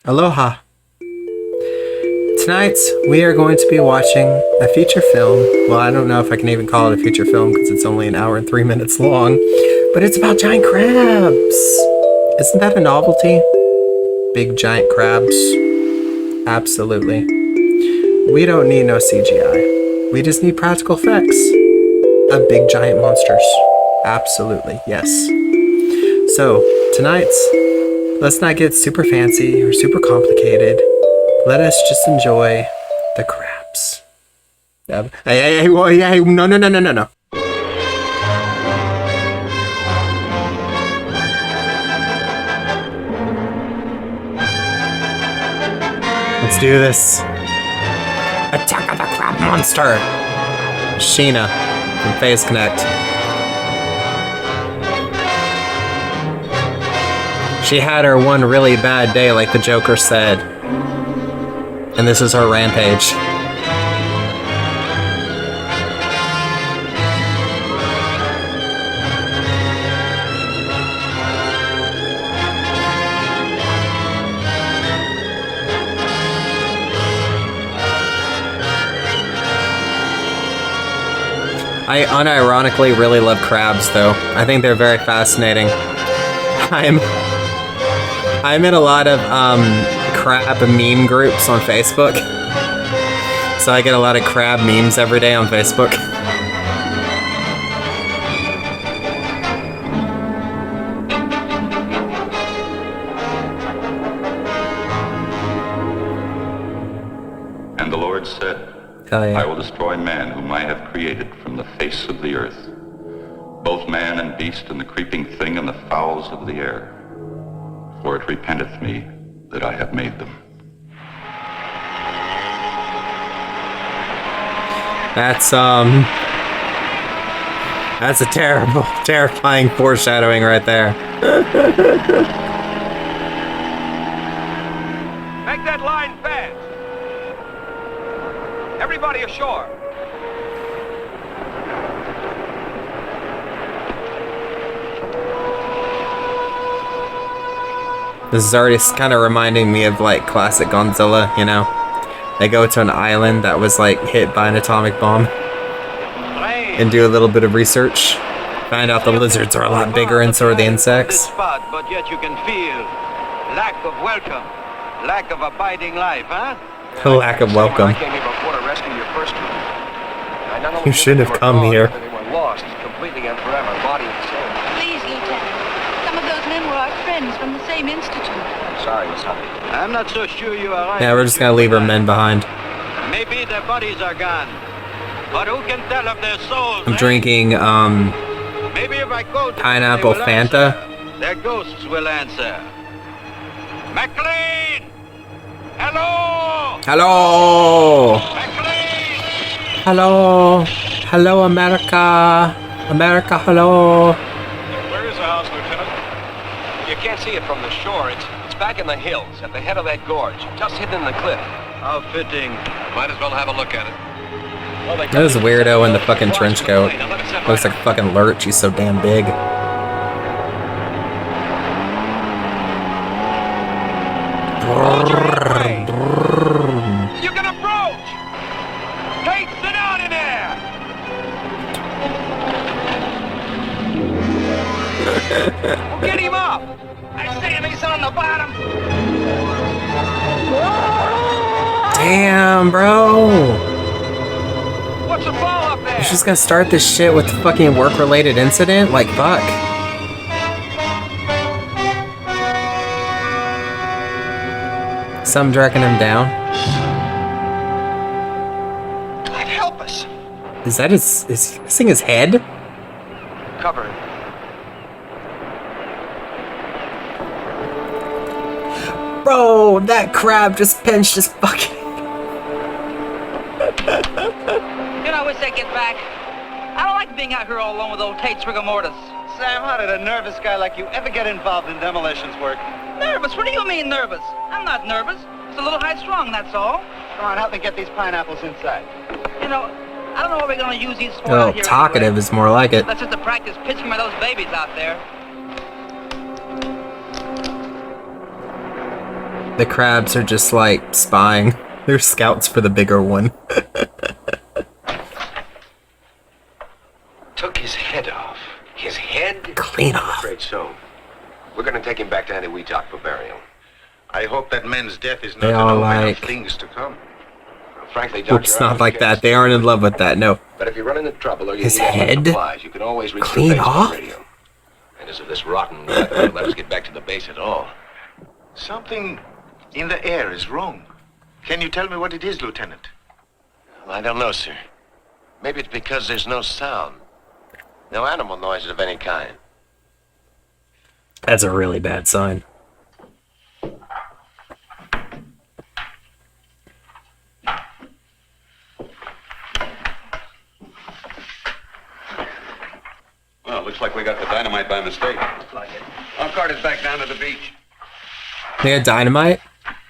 Aloha! Tonight, we are going to be watching a feature film. Well, I don't know if I can even call it a feature film because it's only an hour and 3 minutes long, but it's about giant crabs! Isn't that a novelty? Big giant crabs? Absolutely. We don't need no CGI. We just need practical effects of big giant monsters. Absolutely, yes. So, tonight, let's not get super fancy or super complicated. Let us just enjoy the crabs. Hey, no. Let's do this. Attack of the Crab Monster! Sheena from Phase Connect. She had her one really bad day, like the Joker said. And this is her rampage. I unironically really love crabs, though. I think they're very fascinating. I'm in a lot of crab meme groups on Facebook. So I get a lot of crab memes every day on Facebook. And the Lord said, Hell yeah. I will destroy man whom I have created from the face of the earth, both man and beast and the creeping thing and the fowls of the air. For it repenteth me that I have made them. That's a terrible, terrifying foreshadowing right there. Make that line fast. Everybody ashore. This is already kind of reminding me of like classic Godzilla, you know? They go to an island that was like hit by an atomic bomb and do a little bit of research. Find out the lizards are a lot bigger and so are the insects. Spot, but yet you can feel lack of welcome, lack of abiding life, huh? Lack of welcome. I came here before to rescue your first group. I not only You shouldn't have come here. They were lost completely and forever, body and soul. Please, Lieutenant. Some of those men were our friends from the same institute. I'm sorry, Miss Huntley. I'm not so sure you are right. Yeah, we're just gonna leave our men behind. Maybe their bodies are gone, but who can tell of their souls? I'm drinking, Maybe if I go to pineapple them, they will Fanta. answer. Their ghosts will answer. McLean! Hello! Hello! McLean! Hello! Hello, America! America, hello! Where is the house, Lieutenant? You can't see it from the shore. It's back in the hills, at the head of that gorge, just hidden in the cliff. How fitting. Might as well have a look at it. Well, There's a weirdo in the fucking trench coat. Looks like a fucking lurch, he's so damn big. You can approach! Hey, sit down in there! Well, get him up! I say he's on the bottom! Damn, bro! What's the ball up there? You're just gonna start this shit with the fucking work-related incident? Like, fuck. Some dragging him down. God help us. Is that is he missing his head? Cover it. Bro, that crab just pinched his fucking... I wish I'd get back. I don't like being out here all alone with old Tate's rigor mortis. Sam, how did a nervous guy like you ever get involved in demolitions work? Nervous? What do you mean nervous? I'm not nervous. It's a little high-strung, that's all. Come on, help me get these pineapples inside. You know, I don't know what we're gonna use these for Oh, out here talkative anyway. is more like it. That's just to practice pitching by those babies out there. The crabs are just like spying. They're scouts for the bigger one. Took his head off. His head? Clean I'm off. afraid so. We're gonna take him back to Antiwetok for burial. I hope that man's death is not They an all omen like- of things to come. Well, frankly, Doctor, Oops, not like that. They aren't in love with that. No. But if you run into trouble or you His need extra head? supplies, you can always reach Clean the base off? on radio. And as if this rotten weather will let us get back to the base at all. Something in the air is wrong. Can you tell me what it is, Lieutenant? Well, I don't know, sir. Maybe it's because there's no sound. No animal noises of any kind. That's a really bad sign. Well, looks like we got the dynamite by mistake. Our cart is back down to the beach. They had dynamite?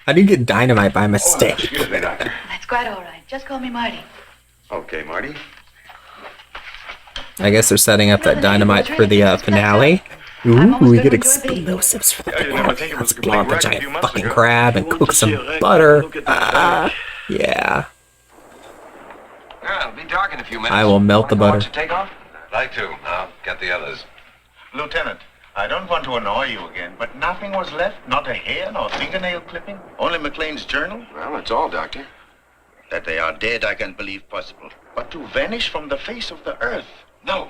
How do you get dynamite by Oh, mistake? excuse me, Doctor. That's quite all right. Just call me Marty. Okay, Marty. I guess they're setting up that dynamite for the finale. Ooh, we get explosives for the finale. Let's blow up a giant fucking crab and cook some butter. Yeah. I'll be dark in a few minutes. I will melt the butter. Want to take off? I'd like to. I'll get the others. Lieutenant, I don't want to annoy you again, but nothing was left? Not a hair, nor fingernail clipping? Only McLean's journal? Well, that's all, Doctor. That they are dead, I can believe possible. But to vanish from the face of the earth? No.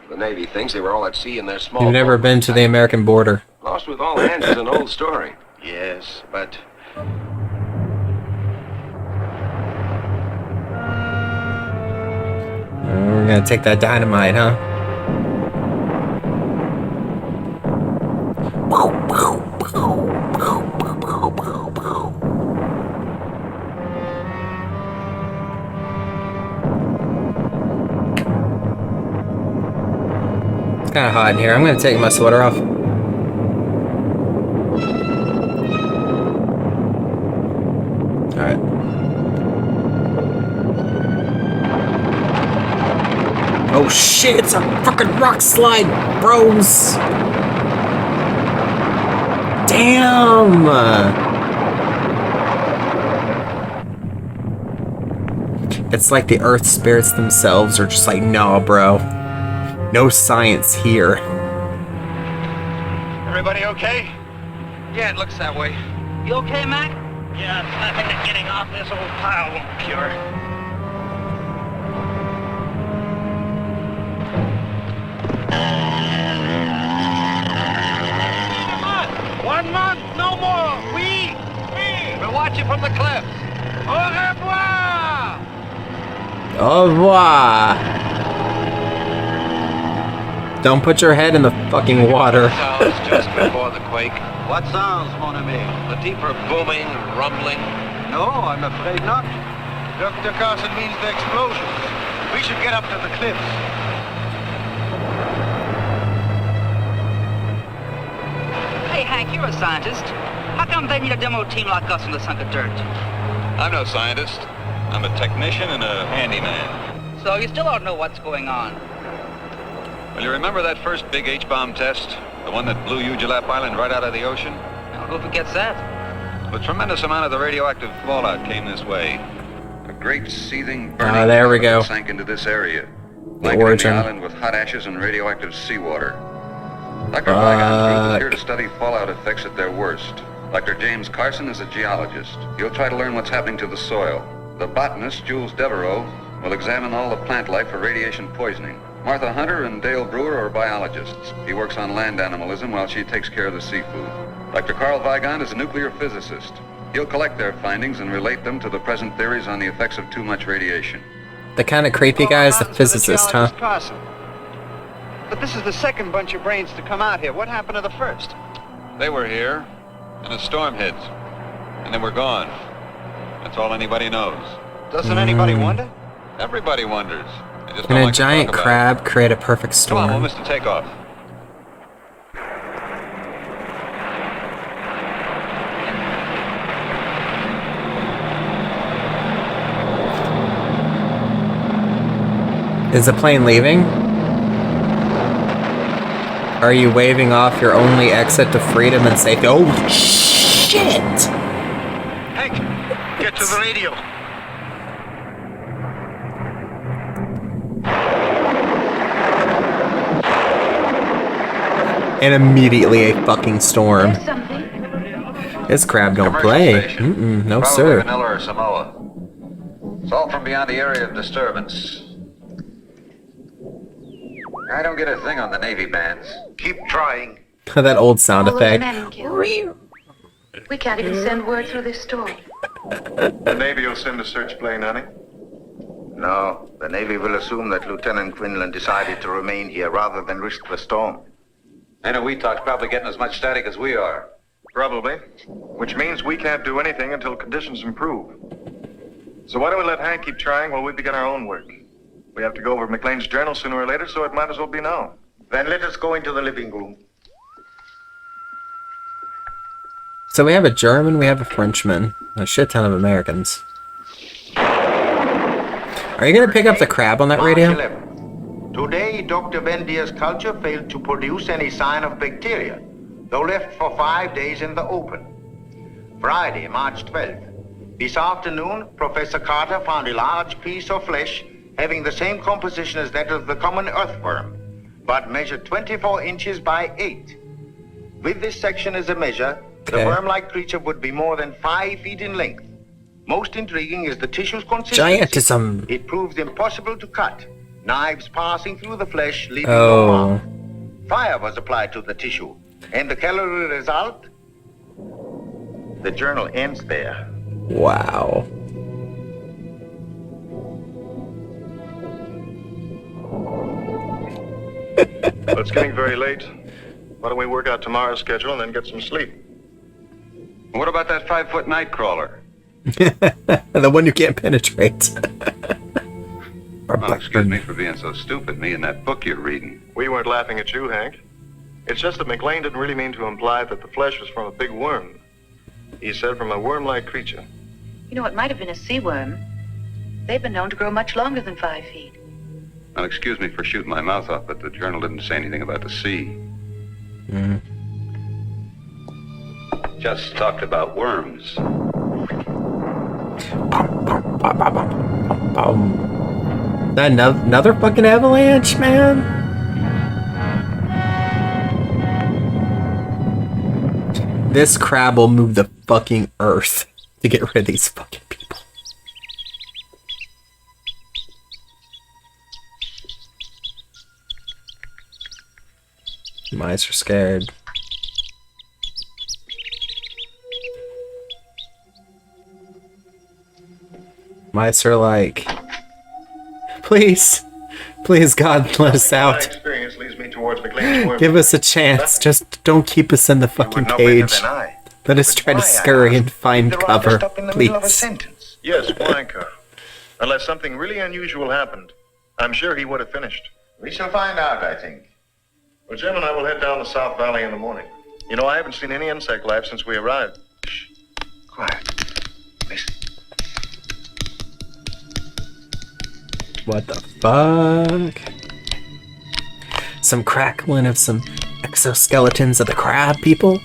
The Navy thinks they were all at sea in their small You've never boat. been to the American border. Lost with all hands is an old story. Yes, but We're gonna take that dynamite, huh? It's kind of hot in here. I'm gonna take my sweater off. All right. Oh shit, it's a fucking rock slide, bros! Damn! It's like the earth spirits themselves are just like, nah, bro. No science here. Everybody okay? Yeah, it looks that way. You okay, Mac? Yeah, it's nothing that getting off this old pile won't cure. One month, no more. We'll watch you from the cliffs. Au revoir! Au revoir! Don't put your head in the fucking water. Sounds just before the quake. What sounds, mon ami? A deeper booming, rumbling. No, I'm afraid not. Dr. Carson means the explosions. We should get up to the cliffs. Hey, Hank, you're a scientist. How come they need a demo team like us in this hunk of dirt? I'm no scientist. I'm a technician and a handyman. So you still don't know what's going on. Well, you remember that first big H-bomb test? The one that blew Ujulap Island right out of the ocean? Now, who forgets that? A tremendous amount of the radioactive fallout came this way. A great seething burning there we lava go. sank into this area, The blanketing origin. the island with hot ashes and radioactive seawater. Dr. Weigon's group is here to study fallout effects at their worst. Dr. James Carson is a geologist. He'll try to learn what's happening to the soil. The botanist, Jules Devereaux, will examine all the plant life for radiation poisoning. Martha Hunter and Dale Brewer are biologists. He works on land animalism while she takes care of the seafood. Dr. Carl Weigon is a nuclear physicist. He'll collect their findings and relate them to the present theories on the effects of too much radiation. The kind of creepy guy is the physicist, huh? Carson. But this is the second bunch of brains to come out here. What happened to the first? They were here, and a storm hit, and they were gone. That's all anybody knows. Doesn't anybody wonder? Everybody wonders. They just Can don't a like to giant talk about crab create a perfect it. Come on, we'll storm? miss the takeoff. Is the plane leaving? Are you waving off your only exit to freedom and safety? Oh, shit! to the radio. And immediately a fucking storm. There's something. This crab don't Commercial play. station. No Probably sir. Manila or Samoa. It's all from beyond the area of disturbance. I don't get a thing on the Navy bands. Keep trying. That old sound All those effect. men killed. We can't even send word through this storm. The Navy will send a search plane, honey. No, the Navy will assume that Lieutenant Quinlan decided to remain here rather than risk the storm. And a Weetalk's probably getting as much static as we are. Probably. Which means we can't do anything until conditions improve. So why don't we let Hank keep trying while we begin our own work? We have to go over McLean's journal sooner or later, so it might as well be now. Then let us go into the living room. So we have a German, we have a Frenchman, a shit ton of Americans. Are you gonna pick up the crab on that March radio? 11. Today, Dr. Vendier's culture failed to produce any sign of bacteria, though left for 5 days in the open. Friday, March 12th. This afternoon, Professor Carter found a large piece of flesh having the same composition as that of the common earthworm, but measured 24 inches by 8. With this section as a measure, Okay. the worm-like creature would be more than 5 feet in length. Most intriguing is the tissue's consistency. Giantism. It proves impossible to cut, knives passing through the flesh, leaving no Oh. mark. Fire was applied to the tissue, and the calorie result? The journal ends there. Wow. Well, it's getting very late. Why don't we work out tomorrow's schedule and then get some sleep? What about that 5-foot night crawler? The one you can't penetrate. Or Oh, excuse me for being so stupid, me and that book you're reading. We weren't laughing at you, Hank. It's just that McLean didn't really mean to imply that the flesh was from a big worm. He said from a worm-like creature. You know, it might have been a sea worm. They've been known to grow much longer than 5 feet. Now, excuse me for shooting my mouth off, but the journal didn't say anything about the sea. Just talked about worms. That another fucking avalanche, man? This crab will move the fucking earth to get rid of these fucking people. Mice are scared. Mice are like, please, please, God, let us My out. experience leads me towards McLean's worm. Give us a chance. Just don't keep us in the You fucking would know better cage. than I. Let us But try to why, I scurry and asked? find Did the cover, writer stop in the middle of a please. sentence? Yes, why, Carl? Unless something really unusual happened. I'm sure he would have finished. We shall find out, I think. Well, Jim and I will head down the South Valley in the morning. You know, I haven't seen any insect life since we arrived. Shh. Quiet. Listen. What the fuck? Some crackling of some exoskeletons of the crab people?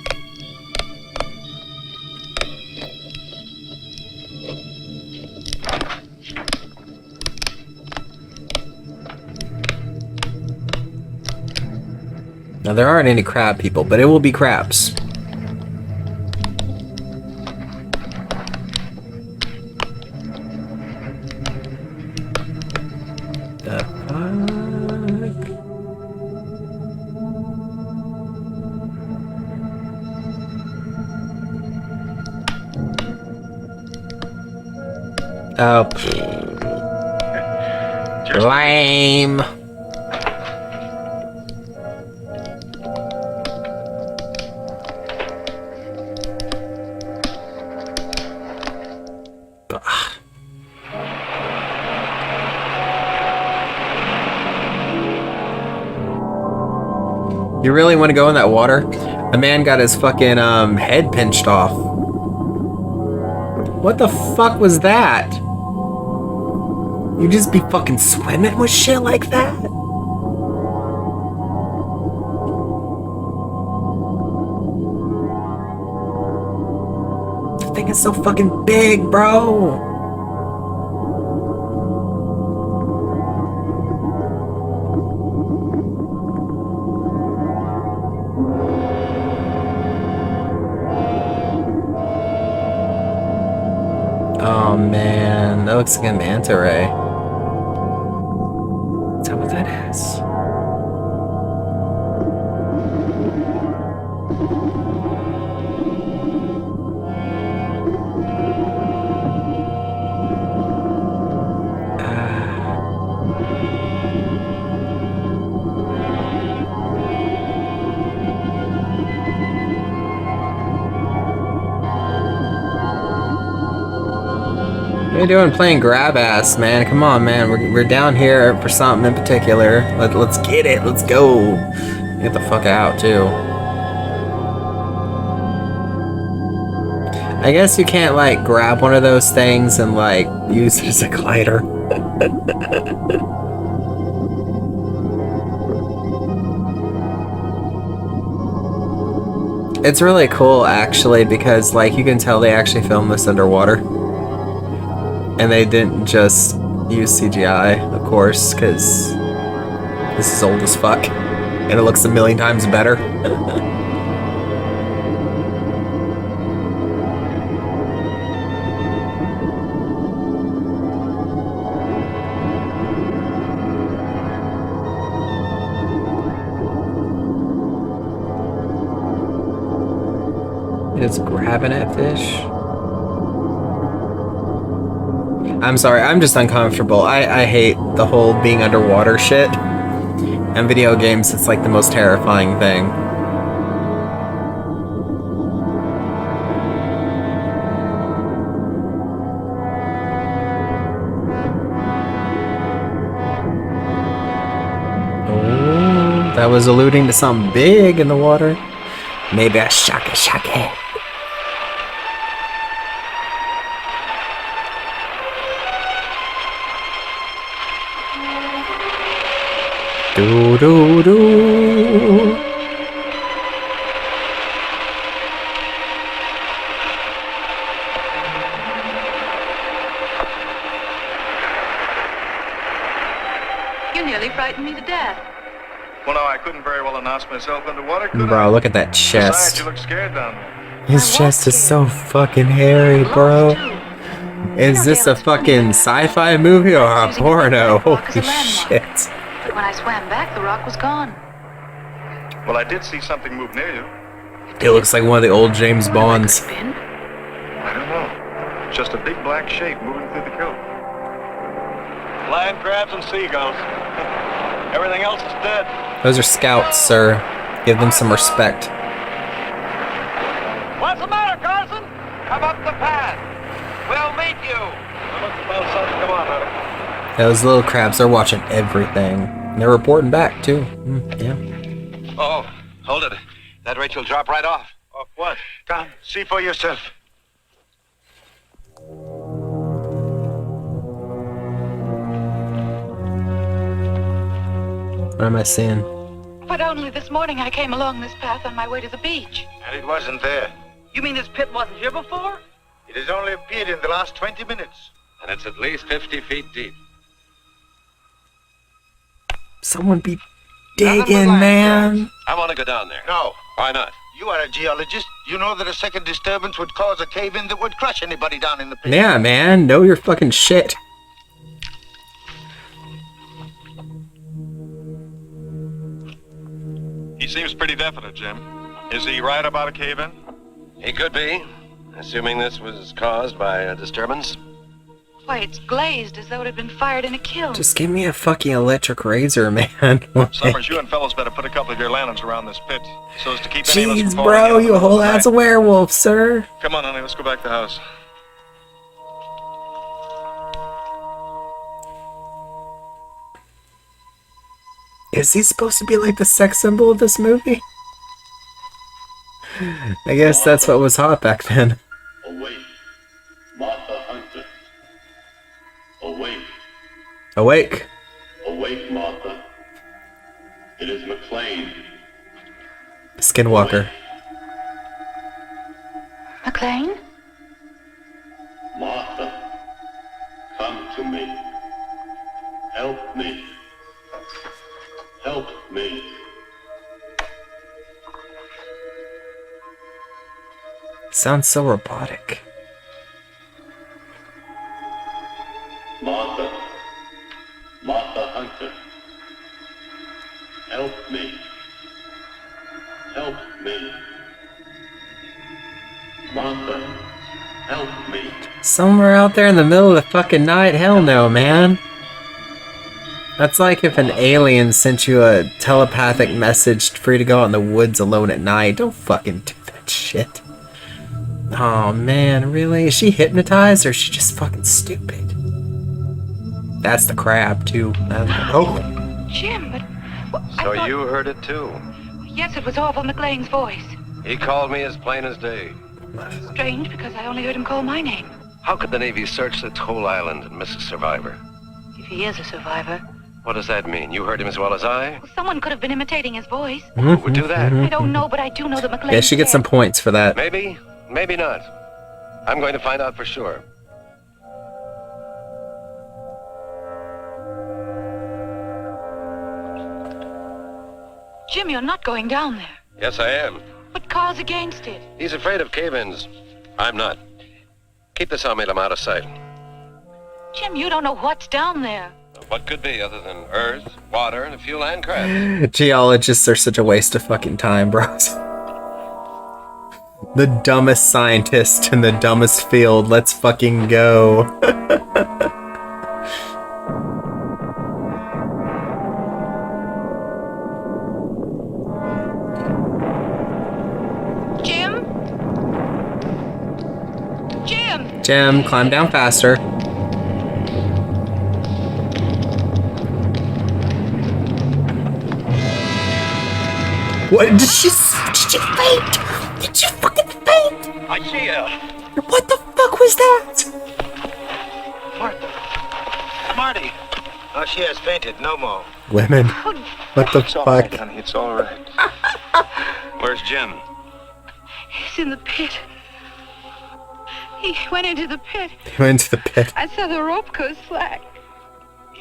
Now there aren't any crab people, but it will be crabs. The fuck? Oh, lame. Ugh. You really want to go in that water? A man got his fucking head pinched off. What the fuck was that? You just be fucking swimming with shit like that? That thing It's so fucking big, bro. Oh man, that looks like a manta ray. Is that what that is? What are you doing playing grab ass, man? Come on, man. We're down here for something in particular. Let's get it. Let's go. Get the fuck out, too. I guess you can't, like, grab one of those things and, like, use it as a glider. It's really cool, actually, because, like, you can tell they actually filmed this underwater. And they didn't just use CGI, of course, because this is old as fuck. And it looks a million times better. It's grabbing at fish. I'm sorry, I'm just uncomfortable. I hate the whole being underwater shit. And video games, it's like the most terrifying thing. Oh, that was alluding to something big in the water. Maybe a shaka. Do do do. You nearly frightened me to death. Well, no, I couldn't very well announce myself underwater, could I? Bro, look at that Besides, chest. you look scared down there. His chest is so fucking hairy, bro. Is this a fucking sci-fi movie or a porno? Holy shit. But when I swam back, the rock was gone. Well, I did see something move near you. It looks like one of the old James Bonds. I don't know. Just a big black shape moving through the kill. Land crabs and seagulls. Everything else is dead. Those are scouts, sir. Give them some respect. What's the matter, Carson? Come up the path. We'll meet you. Come on, honey. Those little crabs are watching everything. And they're reporting back, too. Yeah. Oh, hold it. That rate will drop right off. Off what? Tom, see for yourself. What am I seeing? But only this morning I came along this path on my way to the beach. And it wasn't there. You mean this pit wasn't here before? It has only appeared in the last 20 minutes. And it's at least 50 feet deep. Someone be digging, man. I want to go down there. No. Why not? You are a geologist. You know that a second disturbance would cause a cave-in that would crush anybody down in the pit. Yeah, man. Know your fucking shit. He seems pretty definite, Jim. Is he right about a cave-in? He could be, assuming this was caused by a disturbance. Why, it's glazed as though it had been fired in a kiln. Just give me a fucking electric razor, man. Summers, you and fellows better put a couple of your lanterns around this pit so as to keep any of us Jeez, from falling bro, in you a with whole the ass night. a werewolf, sir. Come on, honey, let's go back to the house. Is he supposed to be like the sex symbol of this movie? I guess that's what was hot back then. Awake, Martha Hunter. Awake, Awake. awake, Martha. It is McLean. Skinwalker. McLean? me. Help me. Help me. Sounds so robotic. Martha. Martha Hunter. Help me. Help me. Martha. Help me. Somewhere out there in the middle of the fucking night? Hell no, man. That's like if an alien sent you a telepathic message for you to go out in the woods alone at night. Don't fucking do that shit. Oh man, really? Is she hypnotized or is she just fucking stupid? That's the crab, too. Oh! Jim, but... Well, So you heard it too? Yes, it was Orville McLean's voice. He called me as plain as day. Strange, because I only heard him call my name. How could the Navy search this whole island and miss a survivor? If he is a survivor. What does that mean? You heard him as well as I? Well, someone could have been imitating his voice. Who would do that? I don't know, but I do know that McLean... Yeah, she gets some points for that. Maybe, maybe not. I'm going to find out for sure. Jim, you're not going down there. Yes, I am. But Carl's against it. He's afraid of cave-ins. I'm not. Keep the sawmill out of sight. Jim, you don't know what's down there. What could be other than earth, water, and a few land crabs? Geologists are such a waste of fucking time, bros. The dumbest scientist in the dumbest field. Let's fucking go. Jim? Jim! Jim, climb down faster. What? Did she faint? Did she fucking faint? I see her. What the fuck was that? Marty. Oh, she has fainted. No more. Women. What the It's all right, fuck? honey. It's all right. Where's Jim? He's in the pit. He went into the pit. He went to the pit. I saw the rope go slack.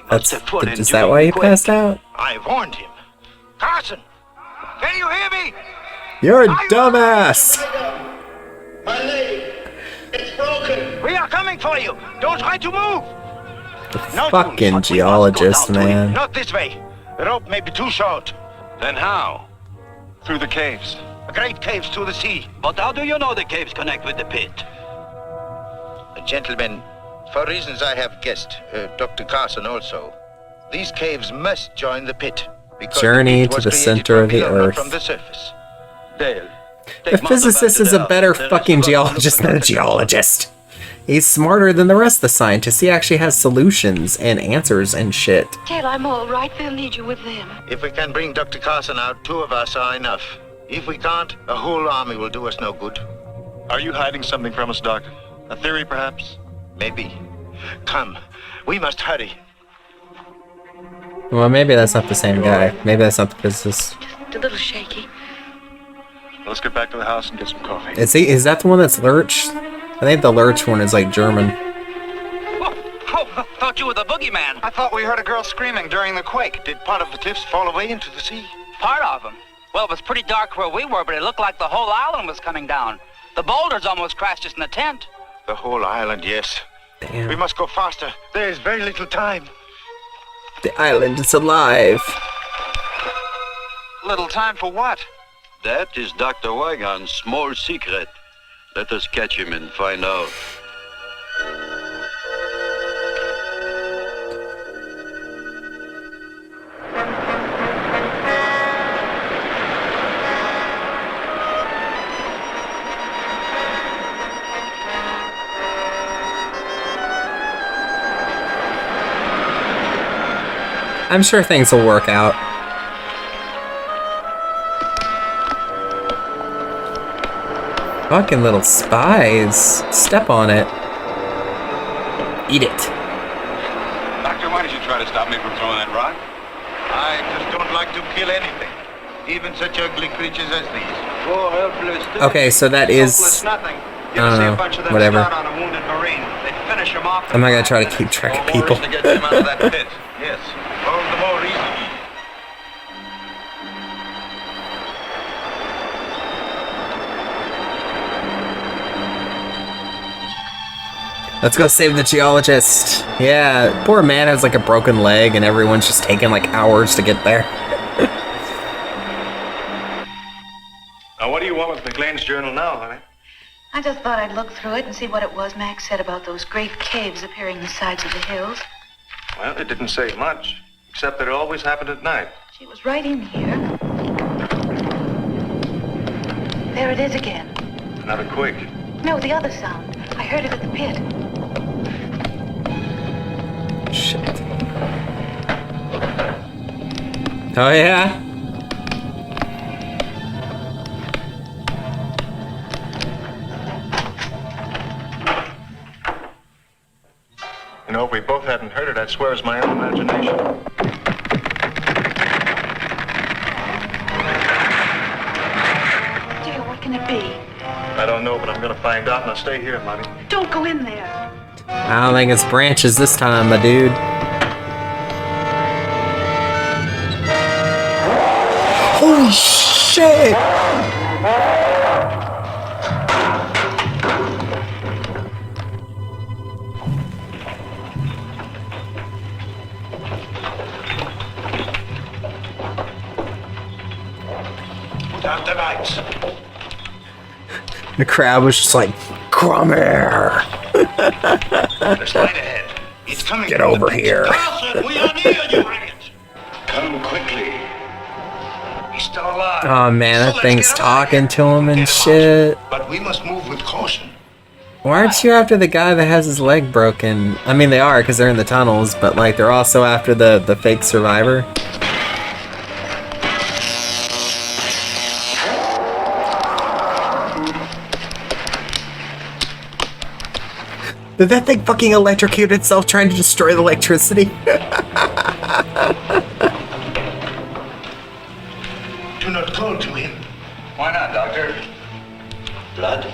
That's, is that why he passed out? I warned him. Carson! Can you hear me? You're a dumbass! My leg! It's broken! We are coming for you. Don't try to move. Fucking geologist, man. Not this way. The rope may be too short. Then how? Through the caves. Great caves to the sea. But how do you know the caves connect with the pit? Gentlemen, for reasons I have guessed, Dr. Carson also, these caves must join the pit. Because Journey the pit to was the created center of from the below, not earth. From the surface. Dale. The physicist is a better fucking geologist than a geologist. He's smarter than the rest of the scientists. He actually has solutions and answers and shit. Dale, I'm all right. They'll need you with them. If we can bring Dr. Carson out, 2 of us are enough. If we can't, a whole army will do us no good. Are you hiding something from us, Doc? A theory, perhaps? Maybe. Come, we must hurry. Well, maybe that's not the same guy. Maybe that's not the physicist. Just a little shaky. Let's get back to the house and get some coffee. Is that the one that's Lurch? I think the Lurch one is like German. Oh, thought you were the boogeyman. I thought we heard a girl screaming during the quake. Did part of the cliffs fall away into the sea? Part of them. Well, it was pretty dark where we were, but it looked like the whole island was coming down. The boulders almost crashed us in the tent. The whole island, yes. Damn. We must go faster. There is very little time. The island is alive. Little time for what? That is Dr. Wygon's small secret. Let us catch him and find out. I'm sure things will work out. Fucking little spies. Step on it. Eat it. Doctor, why did you try to stop me from throwing that rock? I just don't like to kill anything. Even such ugly creatures as these. Poor helpless. Okay, so that is... Nothing. I don't know, whatever. On a wounded Marine. They finish push him off. I'm not gonna try to keep track of people. To get him out of that pit. Yes. All the more reason. Let's go save the geologist. Yeah, poor man has like a broken leg and everyone's just taking like hours to get there. Now, what do you want with McLean's journal now, honey? I just thought I'd look through it and see what it was Max said about those great caves appearing in the sides of the hills. Well, it didn't say much, except that it always happened at night. She was right in here. There it is again. Another quake. No, the other sound. I heard it at the pit. Shit. Oh yeah? You know, if we both hadn't heard it, I'd swear it's my own imagination. Dear, what can it be? I don't know, but I'm gonna find out, and I'll stay here, Monty. Don't go in there. I don't think it's branches this time, my dude. Holy shit! Down the lights. The crowd was just like, come here! There's light ahead. It's coming. Get over here. Carson, we are near you, Harriet. Come quickly. He's still alive. Oh man, that thing's talking to him and shit. But we must move with caution. Why aren't you after the guy that has his leg broken? I mean, they are, because they're in the tunnels, but like, they're also after the fake survivor. Did that thing fucking electrocute itself trying to destroy the electricity? Do not call to him. Why not, Doctor? Blood?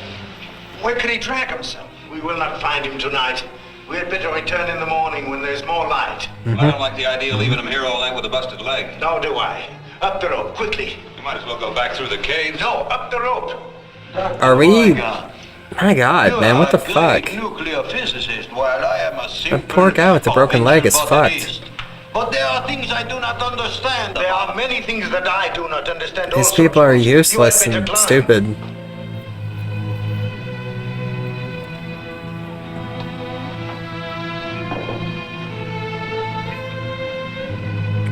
Where can he drag himself? We will not find him tonight. We had better return in the morning when there's more light. I don't like the idea of leaving him here all night with a busted leg. Nor do I. Up the rope, quickly. You might as well go back through the cave. No, up the rope. Are we... My god, man, what the fuck? Nuclear physicist, while I am a That poor guy with the broken leg is fucked. But there are things I do not understand. There are many things that I do not understand. These also. people are You useless had better and climb. stupid.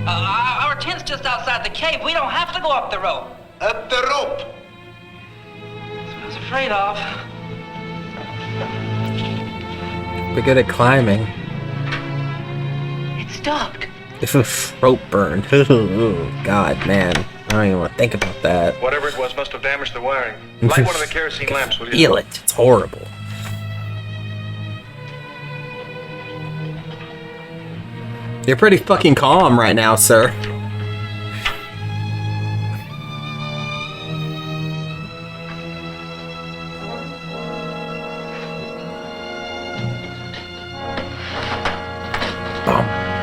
Our tent's just outside the cave. We don't have to go up the rope. Up the rope. I was afraid of. Be good at climbing. It stopped. If a rope burned. God, man. I don't even want to think about that. Whatever it was must have damaged the wiring. Light one of the kerosene lamps, will you? Feel it. It's horrible. You're pretty fucking calm right now, sir.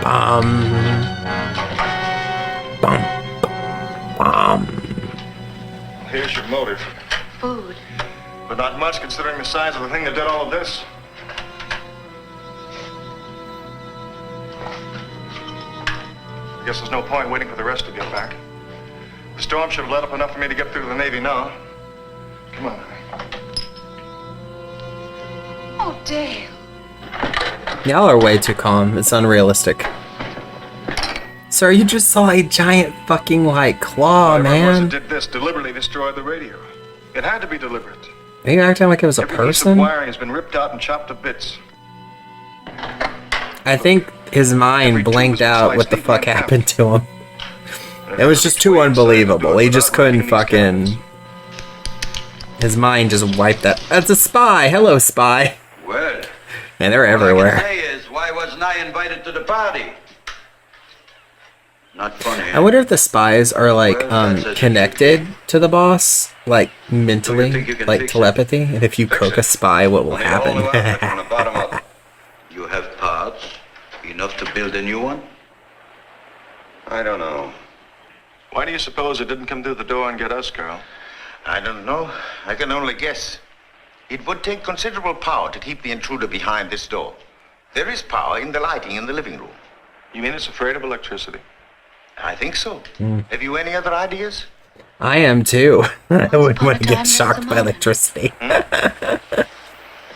Bum, bum, bum. Here's your motive. Food. But not much considering the size of the thing that did all of this. I guess there's no point waiting for the rest to get back. The storm should have let up enough for me to get through to the Navy now. Come on. Oh, Dale. Y'all are way too calm. It's unrealistic. Sir, you just saw a giant fucking, like, claw, Whoever it was man. that did this deliberately destroyed the radio. It had to be deliberate. Are you acting like it was a Every piece of person? wiring has been ripped out and chopped to bits. I think his mind Every blanked tooth out what the sliced fuck deep in half. happened to him. It was just too unbelievable. He just couldn't fucking... His mind just wiped that. That's a spy! Hello, spy! Well, Man, they're what I everywhere. can say is, why wasn't I invited to the party? Not funny. I wonder if the spies are like Well, that's connected to the boss, like mentally, think you can like fix it? telepathy. And if you Fix cook it? a spy, what will Only a hole in the outlet happen? from the bottom up. build a new one? I don't know. Why do you suppose it didn't come through the door and get us, Carl? I don't know. I can only guess. It would take considerable power to keep the intruder behind this door. There is power in the lighting in the living room. You mean it's afraid of electricity? I think so. Have you any other ideas? I am too. I wouldn't want to get shocked by electricity.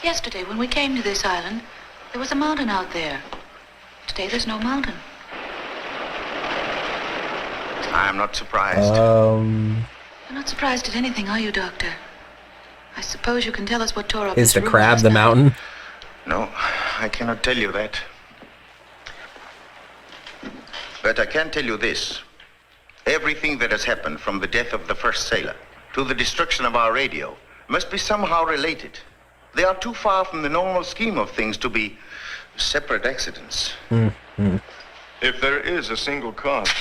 Yesterday, when we came to this island, there was a mountain out there. Today, there's no mountain. I'm not surprised. You're not surprised at anything, are you, Doctor? I suppose you can tell us what tore up Is the this room crab last the night. mountain? No, I cannot tell you that. But I can tell you this. Everything that has happened from the death of the first sailor to the destruction of our radio must be somehow related. They are too far from the normal scheme of things to be separate accidents. If there is a single cause.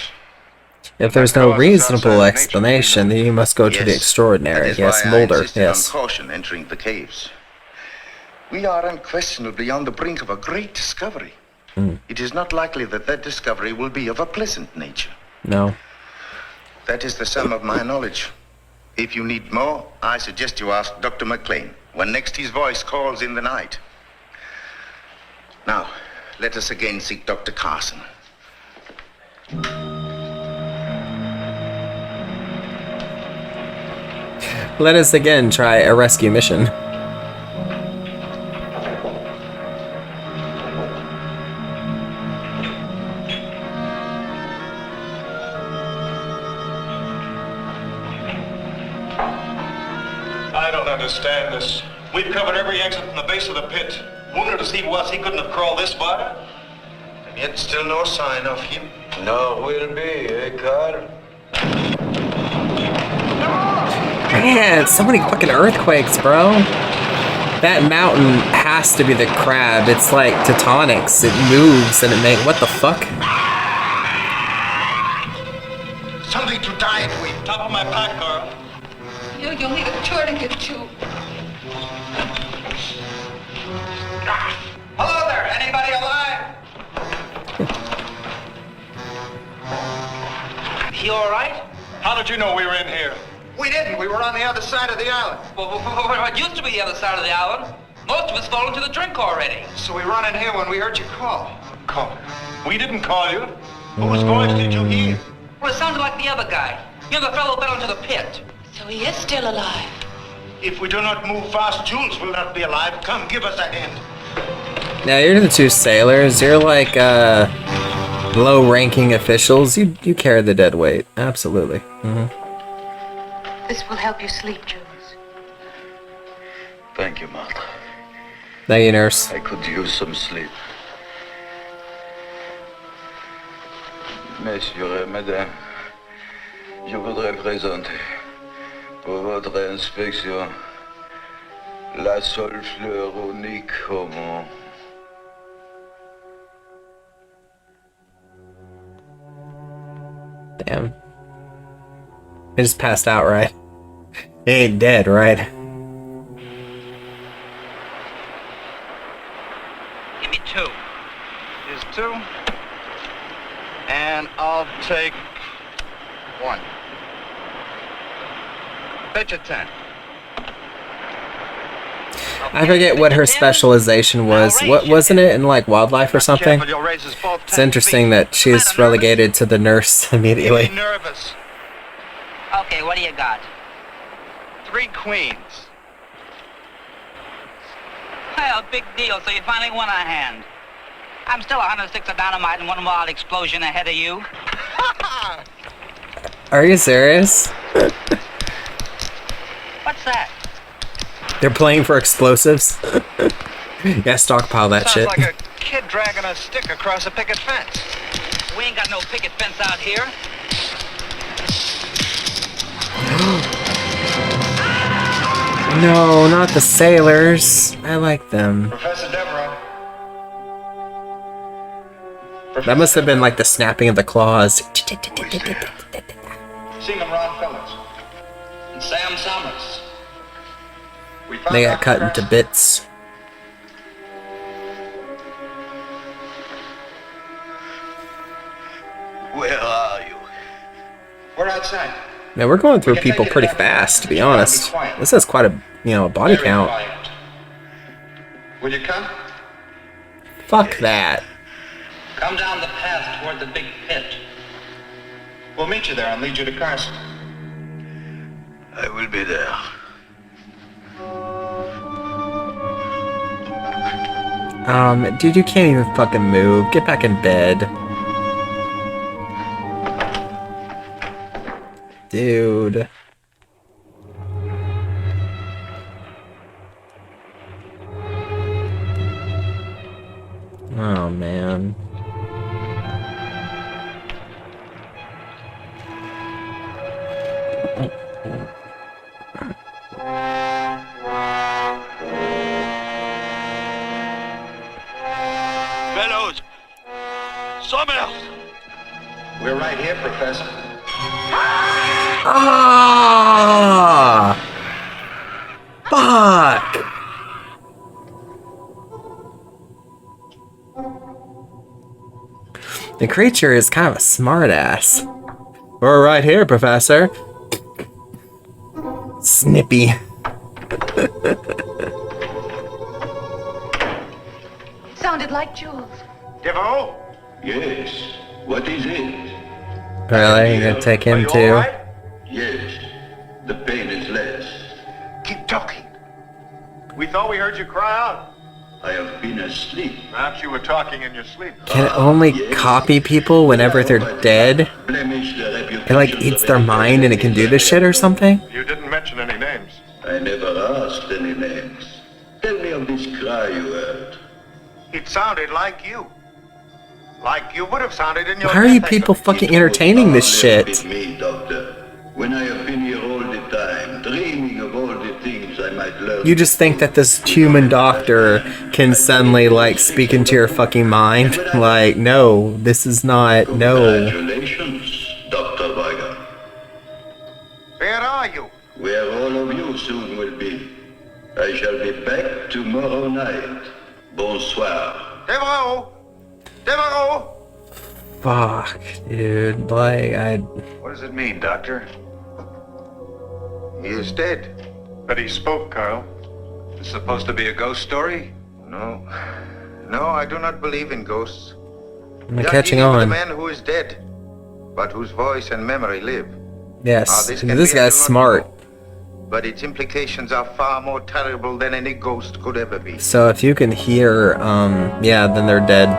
If there's no reasonable explanation, then you must go to the That extraordinary. is Yes, why I Mulder. insisted Yes. on caution entering the caves. We are unquestionably on the brink of a great discovery. It is not likely that that discovery will be of a pleasant nature. No. That is the sum of my knowledge. If you need more, I suggest you ask Dr. McLean when next his voice calls in the night. Now, let us again seek Dr. Carson. Let us again try a rescue mission. I don't understand this. We've covered every exit from the base of the pit. Wounded as he was, he couldn't have crawled this far. And yet still no sign of him. No will be, eh, Carl? Man, so many fucking earthquakes, bro. That mountain has to be the crab. It's like tectonics. It moves and it makes... What the fuck? Something to dive with. Top of my pack, Carl. You'll need a tourniquet, too. Hello there, anybody alive? You all right? How did you know we were in here? We didn't. We were on the other side of the island. Well, it used to be the other side of the island. Most of us fall into the drink already. So we run in here when we heard you call. Call. We didn't call you. Whose voice did you hear? Well, it sounded like the other guy. You know, the fellow who fell into the pit. So he is still alive. If we do not move fast, Jules will not be alive. Come, give us a hand. Now, you're the two sailors. You're like, low-ranking officials. You carry the dead weight. Absolutely. This will help you sleep, Jules. Thank you, Martha. Thank you, nurse. I could use some sleep. Messieurs et mesdames, je voudrais présenter pour votre inspection la seule fleur unique au monde. Damn. He just passed out, right? He ain't dead, right? Give me two. Here's two. And I'll take one. Bet you 10. I forget what her specialization was. What wasn't it in like wildlife or something? It's interesting that she's relegated to the nurse immediately. Nervous. Okay, what do you got? 3 queens. Well, big deal, so you finally won a hand. I'm still 106 of dynamite and one wild explosion ahead of you. Are you serious? What's that? They're playing for explosives? Yeah, stockpile that shit. Sounds like a kid dragging a stick across a picket fence. We ain't got no picket fence out here. No, not the sailors. I like them. Professor Devereaux. That must have been like the snapping of the claws. Seaman Ron Phillips. And Sam Summers. They got cut into bits. Where are you? We're outside. Man, we're going through people pretty fast, to be honest. This has quite a, a body Very count. quiet. Will you come? Fuck that. Come down the path toward the big pit. We'll meet you there and lead you to Carson. I will be there. Dude, you can't even fucking move. Get back in bed. Dude. Oh, man. Fellows! Somers! We're right here, Professor. Ah! Fuck! The creature is kind of a smartass. We're right here, Professor. Snippy. Sounded like Jules. Devereaux? Yes. What is it? Really? You gonna take him Are you too? all right? Yes. The pain is less. Keep talking. We thought we heard you cry out. I have been asleep. Perhaps you were talking in your sleep. Can it only copy people whenever they're dead? Blemish the reputation It like eats their mind and it can do this shit or something? You didn't mention any names. I never asked any names. Tell me of this cry you heard. It sounded like you. Like you would have sounded in your Why are you death people agony. fucking entertaining this shit? With me, Doctor. When I have been here all the time, dreaming of all the things I might learn. You just think that this human doctor can suddenly, like, speak into your fucking mind? Like, no, this is not, no. Congratulations, Dr. Weiger. Where are you? Where all of you soon will be. I shall be back tomorrow night. Bonsoir. Devereaux! Devereaux! Fuck, dude. Like, What does it mean, Doctor? He is dead. But he spoke, Carl. It's supposed to be a ghost story? No. No, I do not believe in ghosts. I'm We are catching dealing with on. a man who is dead, but whose voice and memory live. Yes, This this can be, I do guy's not smart. know, but its implications are far more terrible than any ghost could ever be. So if you can hear, yeah, then they're dead.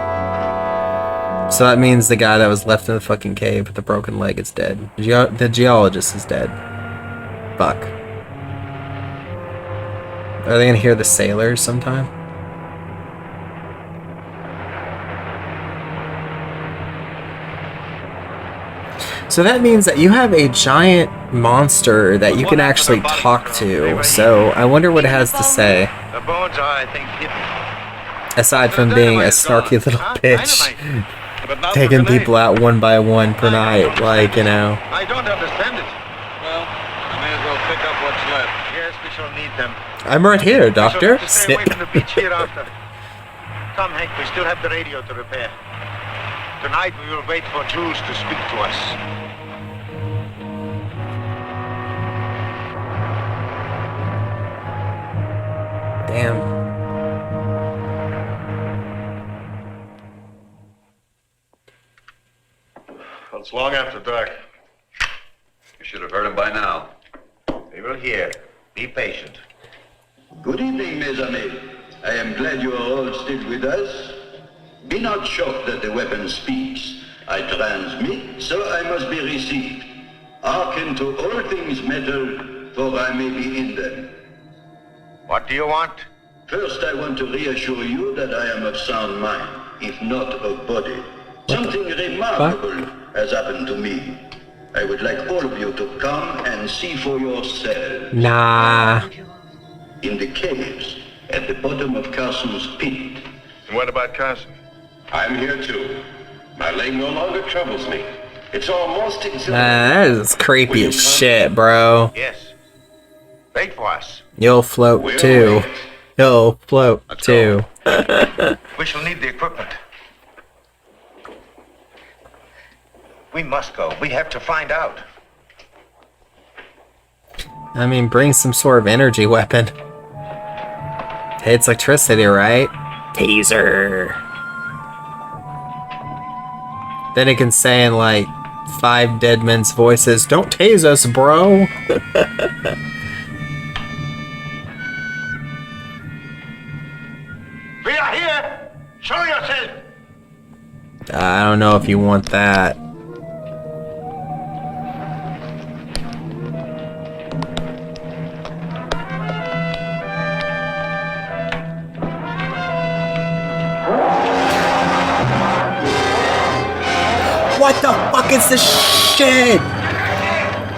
So that means the guy that was left in the fucking cave with the broken leg is dead. The geologist is dead. Fuck. Are they gonna hear the sailors sometime? So that means that you have a giant monster that you can actually talk to. So I wonder what it has to say. The bones are, I think, hidden. Aside from being a snarky little bitch, taking people out one by one per night, like, you know. I don't understand it. Well, I may as well pick up what's left. Yes, we shall need them. I'm right here, We shall doctor. have to stay away Snip. from the beach hereafter. Come, Hank, we still have the radio to repair. Tonight we will wait for Jules to speak to us. Damn. Well, it's long after dark. You should have heard him by now. We will hear. Be patient. Good evening, mes amis. I am glad you are all still with us. Be not shocked that the weapon speaks. I transmit, so I must be received. Hearken to all things matter, for I may be in them. What do you want? First, I want to reassure you that I am of sound mind, if not of body. Something remarkable has happened to me. I would like all of you to come and see for yourselves. Nah. In the caves, at the bottom of Carson's pit. And what about Carson? I'm here too. My leg no longer troubles me. It's almost exhilarating. That is creepy as shit, bro. Yes. Wait for us. You'll float too. You'll float too. We shall need the equipment. We must go. We have to find out. I mean, bring some sort of energy weapon. Hey, it's electricity, right? Taser. Then it can say in like 5 dead men's voices, "Don't tase us, bro." We are here! Show yourself! I don't know if you want that. What the fuck is this shit?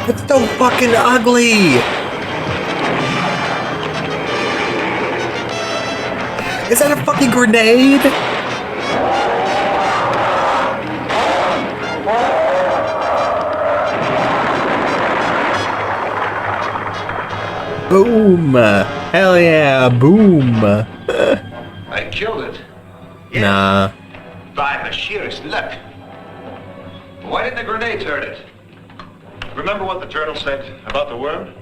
It's so fucking ugly. Is that a fucking grenade? Boom! Hell yeah, boom! I killed it. Yes. Nah. By the sheerest luck. Why didn't the grenade hurt it? Remember what the journal said about the worm?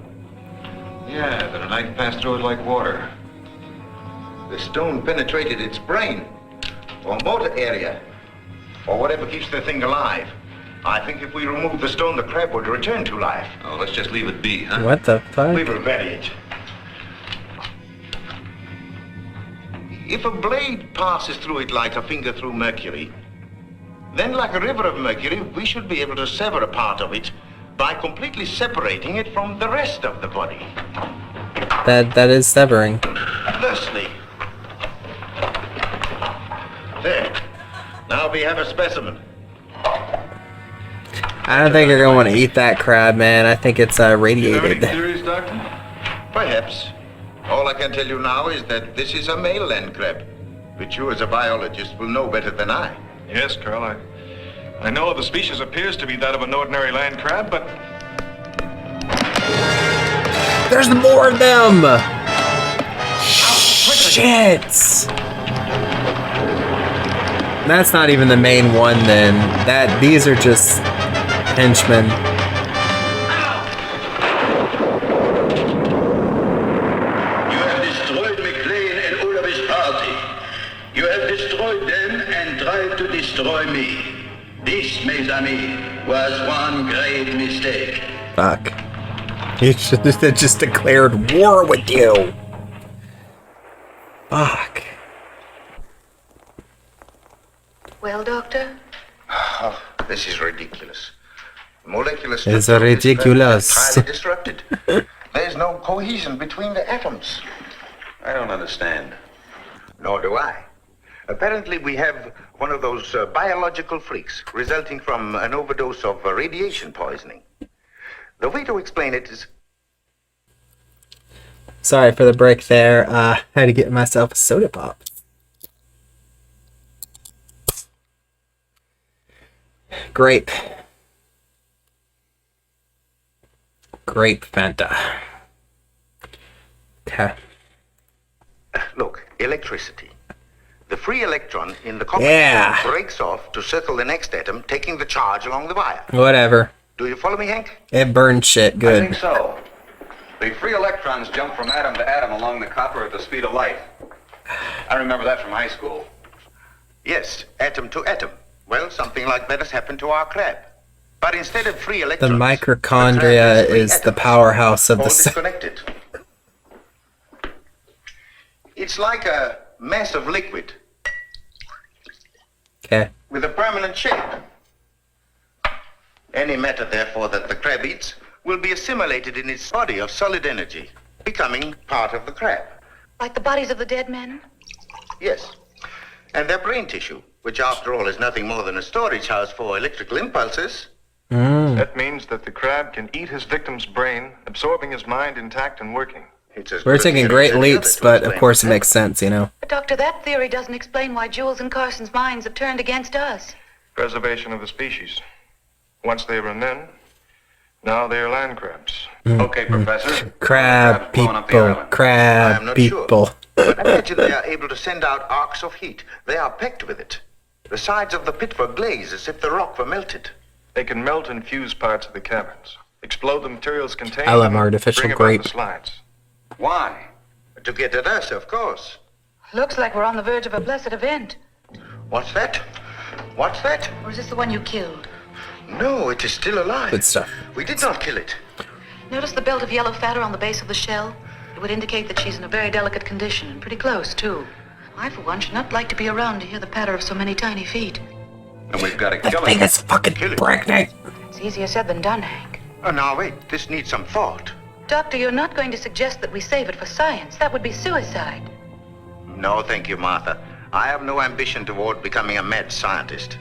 Yeah, that a knife passed through it like water. The stone penetrated its brain, or motor area, or whatever keeps the thing alive. I think if we remove the stone, the crab would return to life. Oh, let's just leave it be, huh? What the fuck? We will bury it. If a blade passes through it like a finger through mercury, then like a river of mercury, we should be able to sever a part of it by completely separating it from the rest of the body. That is severing. Thusly. There. Now we have a specimen. I don't think you're gonna want to eat that crab, man. I think it's radiated. Theories, Doctor? Perhaps. All I can tell you now is that this is a male land crab, which you as a biologist will know better than I. Yes, Carl. I know the species appears to be that of an ordinary land crab, but... There's more of them! Shit! That's not even the main one then. These are just henchmen. You have destroyed McLean and all of his party. You have destroyed them and tried to destroy me. This, mes amis, was one great mistake. Fuck. He should have just declared war with you. Fuck. Well, Doctor? Oh, this is ridiculous. Molecular It's structure ridiculous. is highly disrupted. There's no cohesion between the atoms. I don't understand. Nor do I. Apparently, we have one of those biological freaks resulting from an overdose of radiation poisoning. The way to explain it is... Sorry for the break there. Had to get myself a soda pop. Grape. Grape Fanta. Okay. Look, electricity. The free electron in the copper Yeah. atom breaks off to circle the next atom, taking the charge along the wire. Whatever. Do you follow me, Hank? It burned shit I good. think so. The free electrons jump from atom to atom along the copper at the speed of light. I remember that from high school. Yes, atom to atom. Well, something like that has happened to our crab. But instead of free The electrons, mitochondria the crab has is free the atoms, powerhouse of all the cell. disconnected. It's like a mass of liquid Okay. with a permanent shape. Any matter, therefore, that the crab eats will be assimilated in its body of solid energy, becoming part of the crab. Like the bodies of the dead men? Yes. And their brain tissue, which after all is nothing more than a storage house for electrical impulses. That means that the crab can eat his victim's brain, absorbing his mind intact and working. It's as We're good a taking theory great as any other leaps, to but of explain course it what's makes sense, you know. But, Doctor, that theory doesn't explain why Jules and Carson's minds have turned against us. Preservation of the species. Once they were men, now they are land crabs. Okay, Professor. Crab Blowing up the people. island. I am Crab not people. But imagine they are able to send out arcs of heat. They are packed with it. The sides of the pit were glazed as if the rock were melted. They can melt and fuse parts of the caverns, explode the materials contained. I love artificial bring about grape. the slides. Why? To get at us, of course. Looks like we're on the verge of a blessed event. What's that? What's that? Or is this the one you killed? No, it is still alive. Good stuff. We did not kill it. Notice the belt of yellow fat around the base of the shell? It would indicate that she's in a very delicate condition, and pretty close, too. I, for one, should not like to be around to hear the patter of so many tiny feet. And we've got to That kill thing him. is fucking pregnant. It's easier said than done, Hank. Oh, now wait. This needs some thought. Doctor, you're not going to suggest that we save it for science. That would be suicide. No, thank you, Martha. I have no ambition toward becoming a mad scientist.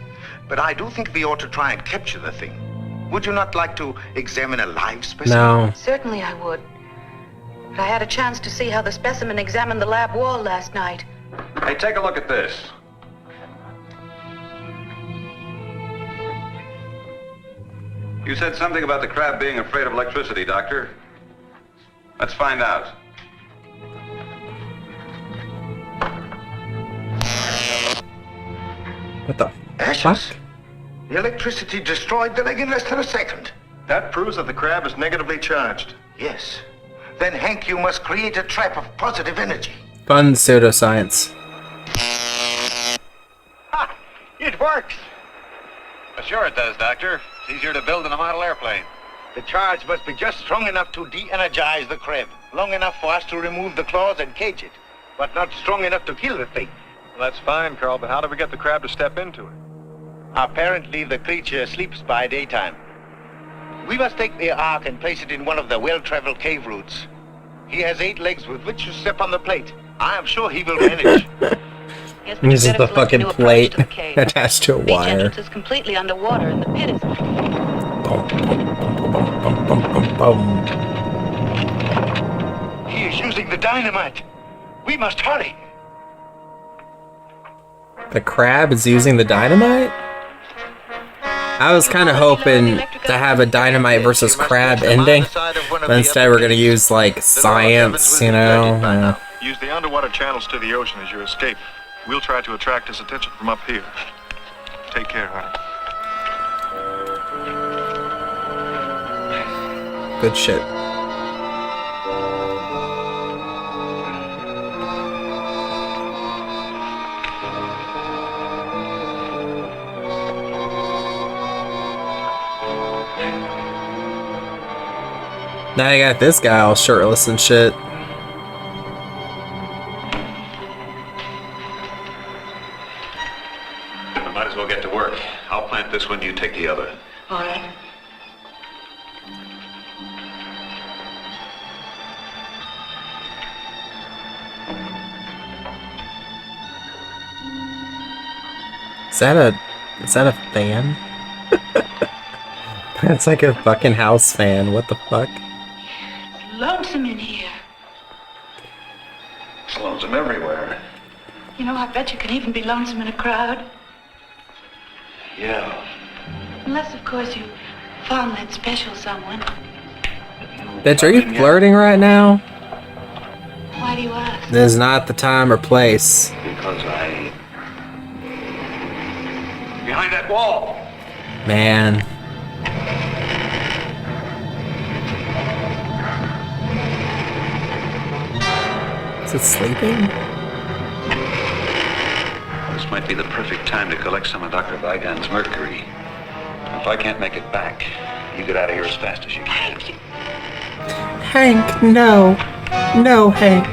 But I do think we ought to try and capture the thing. Would you not like to examine a live specimen? No. Certainly I would. But I had a chance to see how the specimen examined the lab wall last night. Hey, take a look at this. You said something about the crab being afraid of electricity, Doctor. Let's find out. What the Ashes? fuck? The electricity destroyed the leg in less than a second. That proves that the crab is negatively charged. Yes. Then, Hank, you must create a trap of positive energy. Fun pseudoscience. Ha! It works! Sure it does, Doctor. It's easier to build than a model airplane. The charge must be just strong enough to de-energize the crab. Long enough for us to remove the claws and cage it. But not strong enough to kill the thing. Well, that's fine, Carl, but how do we get the crab to step into it? Apparently, the creature sleeps by daytime. We must take the ark and place it in one of the well-traveled cave routes. He has 8 legs with which to step on the plate. I am sure he will manage. Yes, And this is the fucking new approach plate to the cave. attached to a Beach wire. entrance is completely underwater, and the pit is... Boom, boom, boom, boom, boom, boom. He is using the dynamite. We must hurry. The crab is using the dynamite? I was kind of hoping to have a dynamite versus crab ending, but instead we're gonna use like science, you know? Use the underwater channels to the ocean as your escape. We'll try to attract his attention from up here. Take care, honey. Good shit. Now you got this guy all shirtless and shit. I might as well get to work. I'll plant this one, you take the other. All right. Is that a fan? That's like a fucking house fan. What the fuck? It's lonesome in here. It's lonesome everywhere. You know, I bet you can even be lonesome in a crowd. Yeah. Unless, of course, you found that special someone. Bitch, are you flirting right now? Why do you ask? This is not the time or place. Because I... Behind that wall! Man. Is it sleeping? This might be the perfect time to collect some of Dr. Vigon's mercury. If I can't make it back, you get out of here as fast as you can. Hank, no. No, Hank.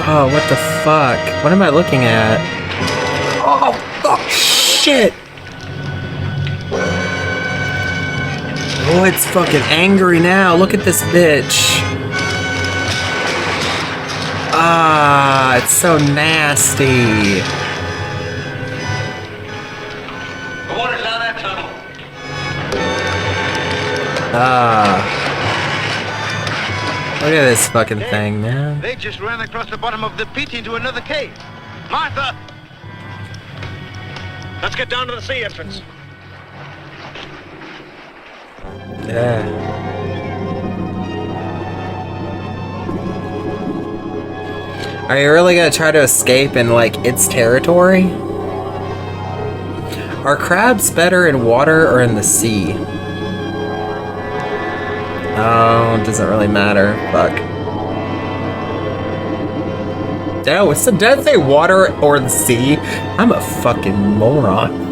Oh, what the fuck? What am I looking at? Oh, fuck, shit! Oh, it's fucking angry now. Look at this bitch. Ah, it's so nasty. The water's down that tunnel. Ah. Look at this fucking thing, man. They just ran across the bottom of the pit into another cave. Martha! Let's get down to the sea entrance. Yeah. Are you really gonna try to escape in, like, its territory? Are crabs better in water or in the sea? Oh, it doesn't really matter. Fuck. Did I say water or the sea? I'm a fucking moron.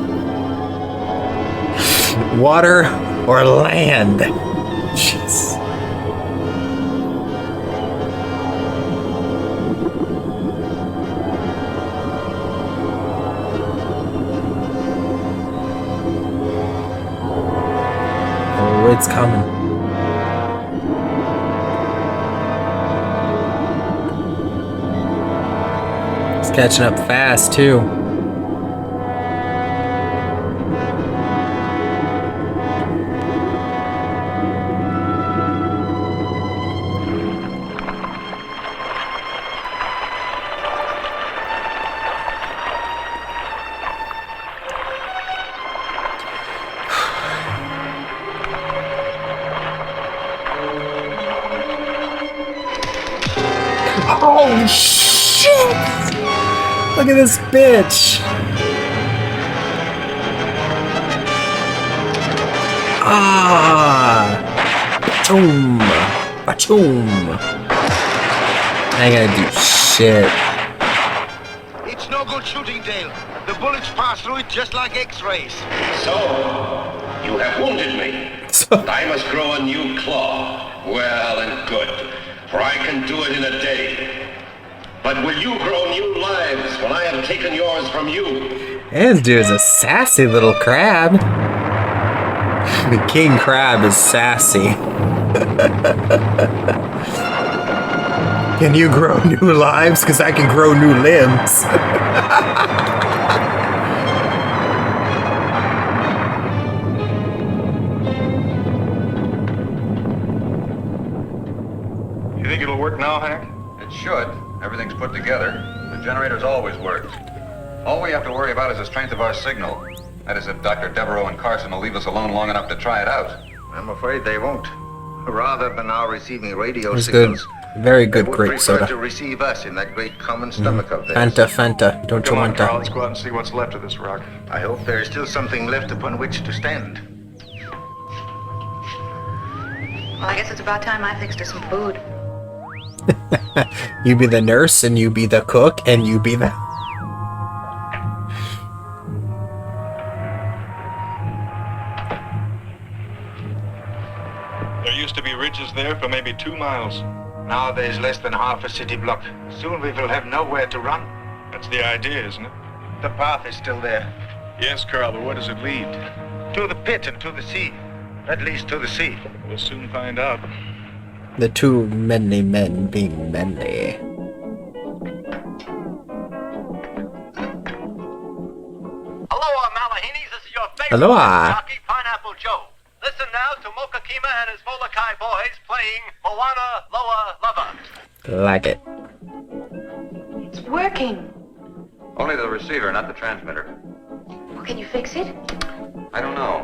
Water or land? Jeez. Oh, it's coming. It's catching up fast, too. Oh, shit! Look at this bitch! Ah! Bachoom! Bachoom! I ain't gonna do shit. It's no good shooting, Dale. The bullets pass through it just like X-rays. So, you have wounded me. I must grow a new claw. Well and good, for I can do it in a day. But will you grow new lives when I have taken yours from you? This dude's a sassy little crab. The king crab is sassy. Can you grow new lives? Because I can grow new limbs. You think it'll work now, Hank? It should. Everything's put together. The generator's always worked. All we have to worry about is the strength of our signal. That is, if Dr. Devereaux and Carson will leave us alone long enough to try it out. I'm afraid they won't. Rather than our receiving radio It's good. signals, Very they good would grape prefer soda. to receive us in that great common stomach of theirs. Fanta, don't you Come on, want Carl, that? let's go out and see what's left of this rock. I hope there is still something left upon which to stand. Well, I guess it's about time I fixed her some food. You be the nurse, and you be the cook, and you be the... There used to be ridges there for maybe 2 miles. Now there's less than half a city block. Soon we will have nowhere to run. That's the idea, isn't it? The path is still there. Yes, Carl, but where does it lead? To the pit and to the sea. At least to the sea. We'll soon find out. The too many men being many. Aloha, Malahinis. This is your favorite Aloha. jockey, Pineapple Joe. Listen now to Mokakima and his Molokai boys playing Moana Loa Lava. Like it. It's working. Only the receiver, not the transmitter. Well, can you fix it? I don't know.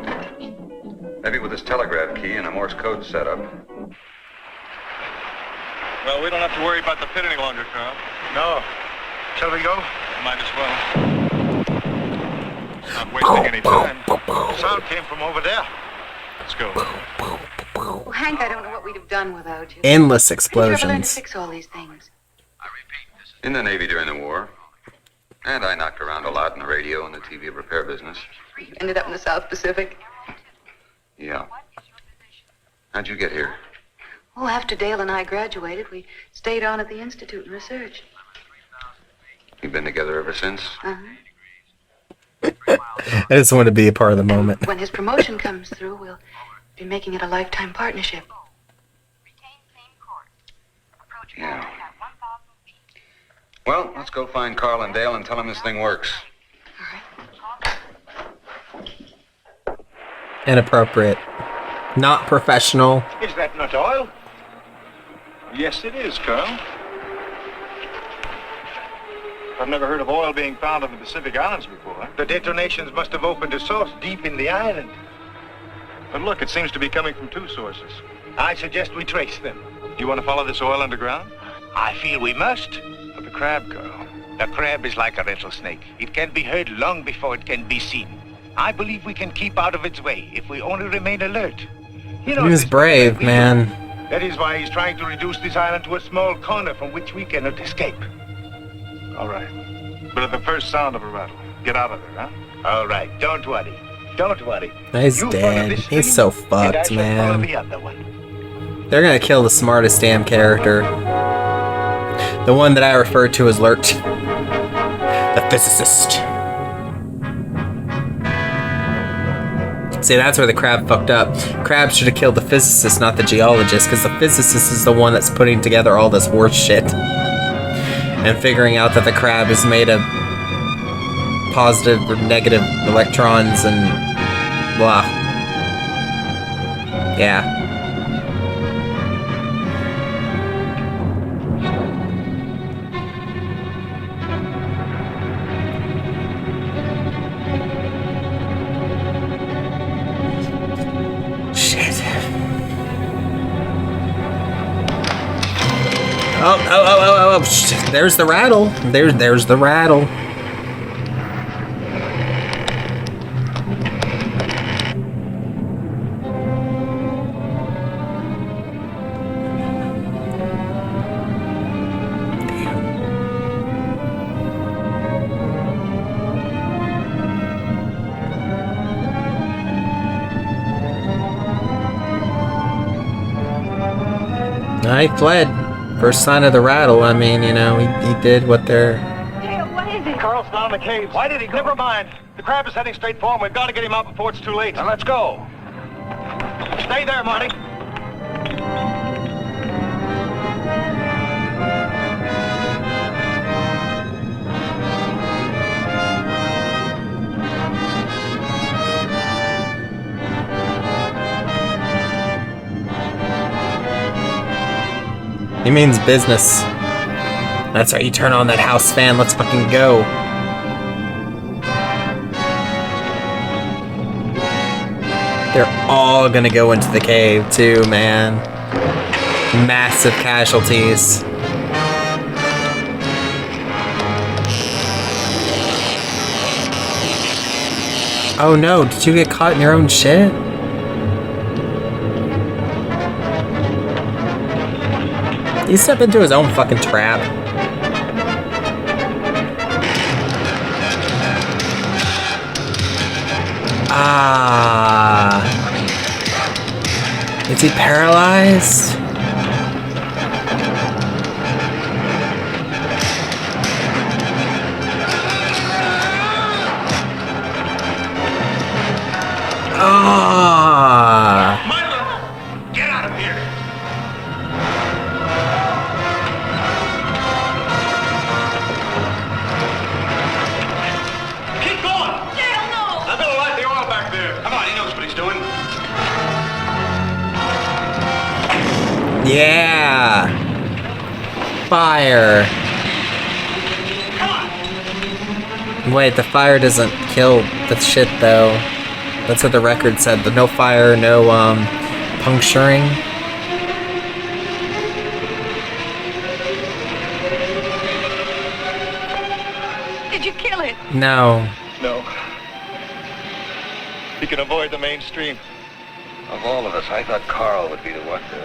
Maybe with this telegraph key and a Morse code setup. Well, we don't have to worry about the pit any longer, Carl. No. Shall we go? Might as well. Not wasting any time. The sound came from over there. Let's go. Well, Hank, I don't know what we'd have done without you. Endless How did you ever learn to explosions. fix all these things? In the Navy during the war. And I knocked around a lot in the radio and the TV repair business. Ended up in the South Pacific. Yeah. How'd you get here? Oh, after Dale and I graduated, we stayed on at the Institute and researched. You've been together ever since? Uh-huh. I just want to be a part of the moment. When his promotion comes through, we'll be making it a lifetime partnership. Yeah. Well, let's go find Carl and Dale and tell them this thing works. Inappropriate. Not professional. Is that not oil? Yes, it is, Carl. I've never heard of oil being found on the Pacific Islands before. The detonations must have opened a source deep in the island. But look, it seems to be coming from 2 sources. I suggest we trace them. You want to follow this oil underground? I feel we must. But the crab, Carl. The crab is like a rattlesnake. It can be heard long before it can be seen. I believe we can keep out of its way if we only remain alert. He was brave, man. That is why he's trying to reduce this island to a small corner from which we cannot escape. All right. But at the first sound of a rattle, get out of there, huh? All right, don't worry. Don't worry. He's You follow dead. this He's thing, so and I fucked, shall follow man. the other one. They're gonna kill the smartest damn character. The one that I referred to as Lurch. The physicist. See, that's where the crab fucked up. Crab should have killed the physicist, not the geologist, because the physicist is the one that's putting together all this horse shit. And figuring out that the crab is made of positive or negative electrons and blah. Yeah. Oh, there's the rattle. There's the rattle. I fled. First sign of the rattle, I mean, you know, he did what they're... What is it? Carl's down in the cave. Why did he go? Never mind. The crab is heading straight for him. We've got to get him out before it's too late. Now let's go. Stay there, Marty. He means business. That's right, you turn on that house fan, let's fucking go. They're all gonna go into the cave too, man. Massive casualties. Oh no, did you get caught in your own shit? He stepped into his own fucking trap. Ah. Is he paralyzed? Ah. Get out of here. Keep going. Dale, no. I better light the oil back there. Come on, he knows what he's doing. Yeah. Fire. Wait, the fire doesn't kill the shit though. That's what the record said. No fire, no puncturing. Did you kill it? No. No. He can avoid the mainstream. Of all of us, I thought Carl would be the one to...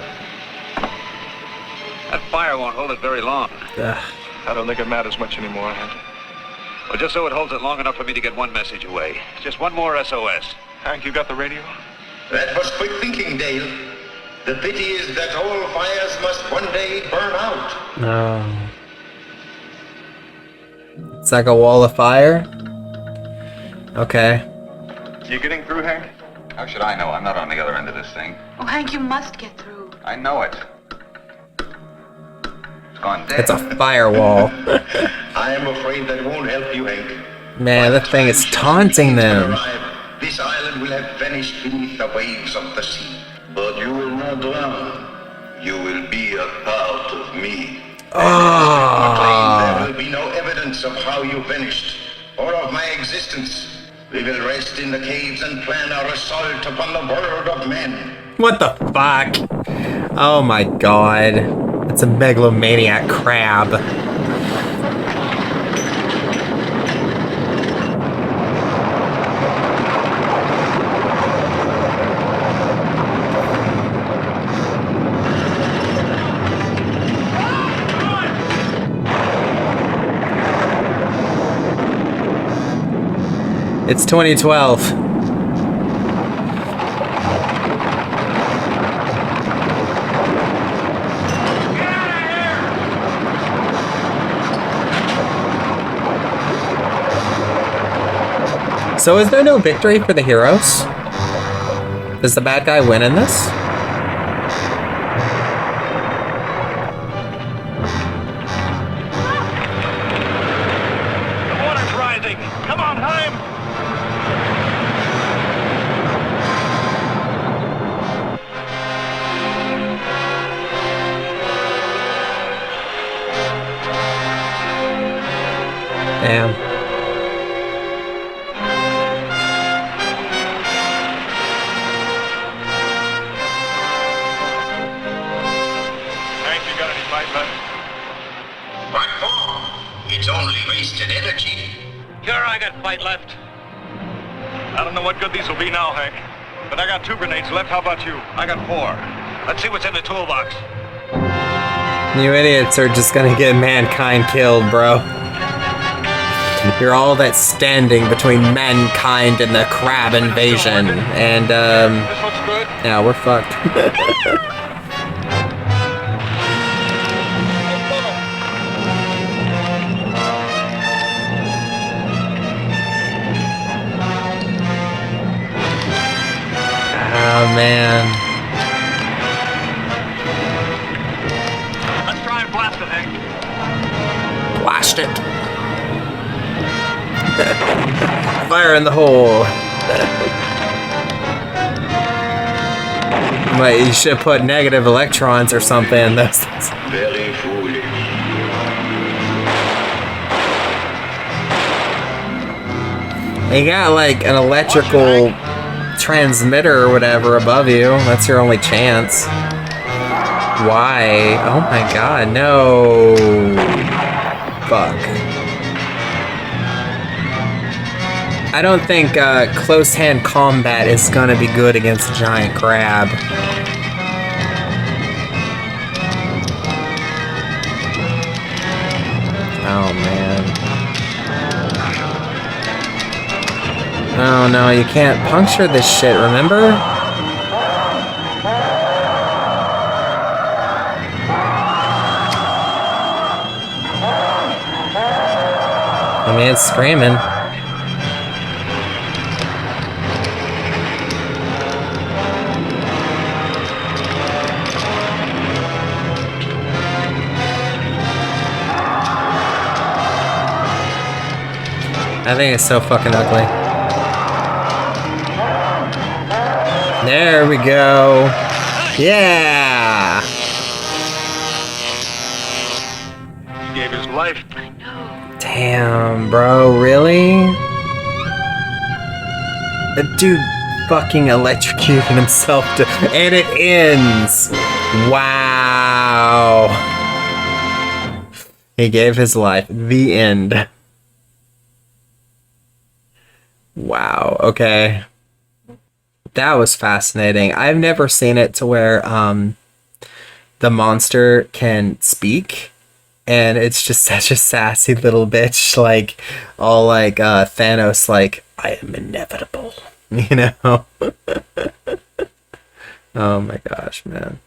That fire won't hold it very long. Ugh. I don't think it matters much anymore, Hank. Well, just so it holds it long enough for me to get one message away. Just one more SOS. Hank, you got the radio? That was quick thinking, Dale. The pity is that all fires must one day burn out. No. It's like a wall of fire? Okay. You getting through, Hank? How should I know? I'm not on the other end of this thing. Oh, Hank, you must get through. I know it. It's gone dead. It's a firewall. I am afraid that won't help you, Hank. Man, that thing is taunting them. This island will have vanished beneath the waves of the sea. But you will not drown. You will be a part of me. There will be no evidence of how you vanished, or of my existence. We will rest in the caves and plan our assault upon the world of men. What the fuck? Oh my god. It's a megalomaniac crab. It's 2012. So is there no victory for the heroes? Does the bad guy win in this? The water's rising. Come on, Heim. Damn. What for? It's only wasted energy. Sure, I got fight left. I don't know what good these will be now, Hank. But I got 2 grenades left. How about you? I got 4. Let's see what's in the toolbox. You idiots are just gonna get mankind killed, bro. You're all that's standing between mankind and the crab invasion. And, This looks good. yeah, we're fucked. Oh, man. Let's try and blast it, Hank. Blast it. Fire in the hole. But you should put negative electrons or something in this. Very foolish. You got like an electrical transmitter or whatever above you. That's your only chance. Why? Oh my god, no. Fuck. I don't think close-hand combat is gonna be good against a giant crab. Oh man. Oh no, you can't puncture this shit, remember? I mean, it's screaming. I think it's so fucking ugly. There we go. Yeah! He gave his life. Damn, bro, really? The dude fucking electrocuting himself to, and it ends! Wow! He gave his life. The end. Wow, okay. That was fascinating. I've never seen it to where the monster can speak, and it's just such a sassy little bitch, like all like Thanos, like, I am inevitable, you know? Oh my gosh, man.